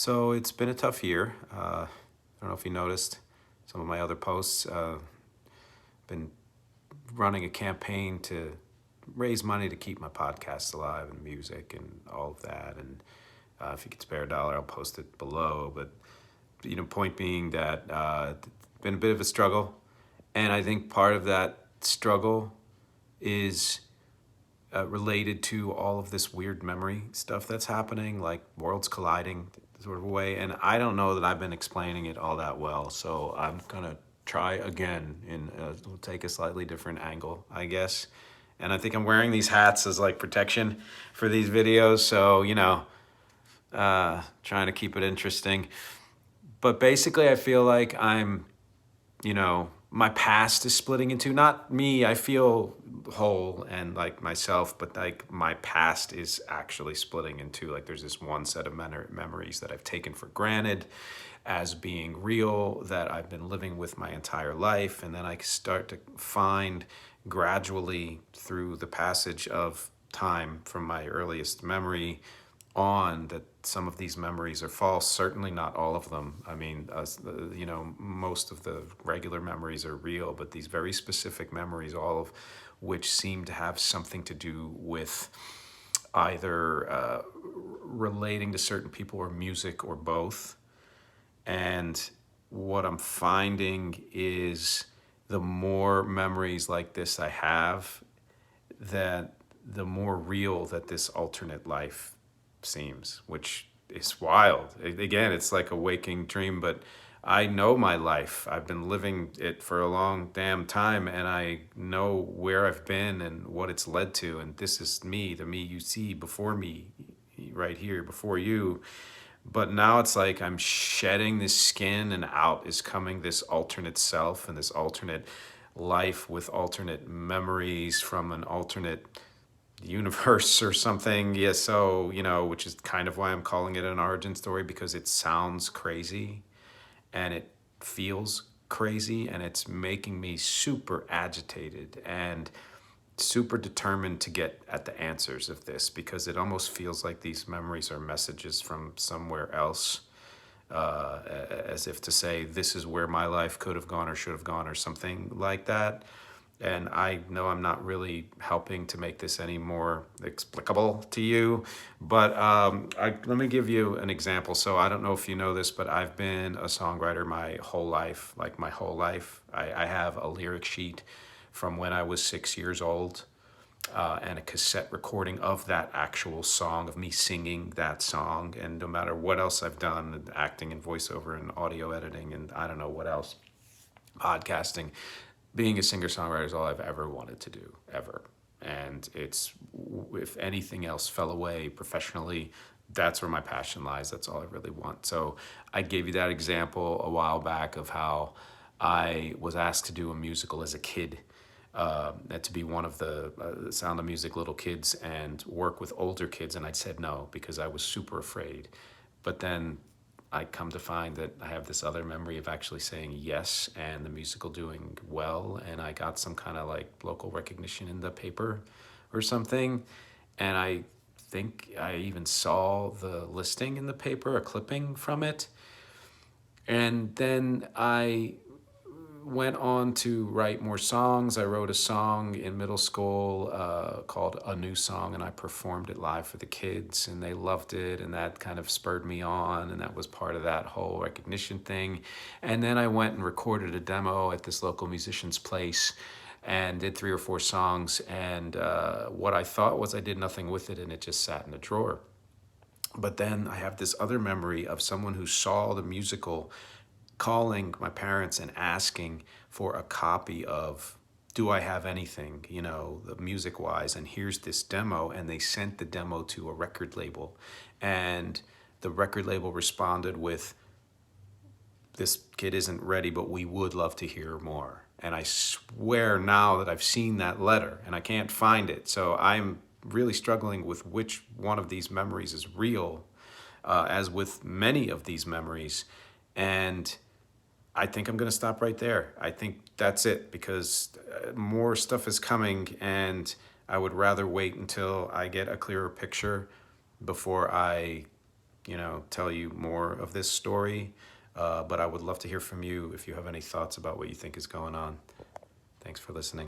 So it's been a tough year. I don't know if you noticed some of my other posts. Been running a campaign to raise money to keep my podcast alive and music and all of that. And if you could spare a dollar, I'll post it below. But point being that it's been a bit of a struggle, and I think part of that struggle is related to all of this weird memory stuff that's happening, like worlds colliding sort of a way. And I don't know that I've been explaining it all that well. So I'm going to try again and we'll take a slightly different angle, I guess. And I think I'm wearing these hats as like protection for these videos. So, trying to keep it interesting. But basically, I feel like my past is splitting into, not me, I feel whole and like myself, but like my past is actually splitting into, like, there's this one set of memories that I've taken for granted as being real, that I've been living with my entire life. And then I start to find gradually through the passage of time from my earliest memory on that some of these memories are false. Certainly not all of them. I mean, most of the regular memories are real, but these very specific memories, all of which seem to have something to do with either relating to certain people or music or both. And what I'm finding is the more memories like this I have, that the more real that this alternate life seems, which is wild. Again, it's like a waking dream, but I know my life. I've been living it for a long damn time, and I know where I've been and what it's led to. And this is me, the me you see before me, right here before you. But now it's like I'm shedding this skin, and out is coming this alternate self and this alternate life with alternate memories from an alternate universe or something. Yeah, so, which is kind of why I'm calling it an origin story, because it sounds crazy and it feels crazy, and it's making me super agitated and super determined to get at the answers of this, because it almost feels like these memories are messages from somewhere else, as if to say, this is where my life could have gone or should have gone or something like that. And I know I'm not really helping to make this any more explicable to you, but let me give you an example. So I don't know if you know this, but I've been a songwriter my whole life, like my whole life. I have a lyric sheet from when I was 6 years old, and a cassette recording of that actual song, of me singing that song. And no matter what else I've done, acting and voiceover and audio editing and I don't know what else, podcasting, being a singer-songwriter is all I've ever wanted to do, ever. And it's, if anything else fell away professionally, that's where my passion lies. That's all I really want. So I gave you that example a while back of how I was asked to do a musical as a kid, to be one of the Sound of Music little kids and work with older kids. And I said no, because I was super afraid. But then I come to find that I have this other memory of actually saying yes, and the musical doing well, and I got some kind of like local recognition in the paper or something. And I think I even saw the listing in the paper, a clipping from it. And then I went on to write more songs. I wrote a song in middle school called A New Song, and I performed it live for the kids, and they loved it, and that kind of spurred me on, and that was part of that whole recognition thing. And then I went and recorded a demo at this local musician's place and did 3 or 4 songs, and what I thought was I did nothing with it, and it just sat in a drawer. But then I have this other memory of someone who saw the musical calling my parents and asking for a copy of Do I Have Anything, the music wise, and here's this demo. And they sent the demo to a record label, and the record label responded with, this kid isn't ready, but we would love to hear more. And I swear now that I've seen that letter and I can't find it. So I'm really struggling with which one of these memories is real, as with many of these memories. And I think I'm going to stop right there. I think that's it, because more stuff is coming, and I would rather wait until I get a clearer picture before I tell you more of this story. But I would love to hear from you if you have any thoughts about what you think is going on. Thanks for listening.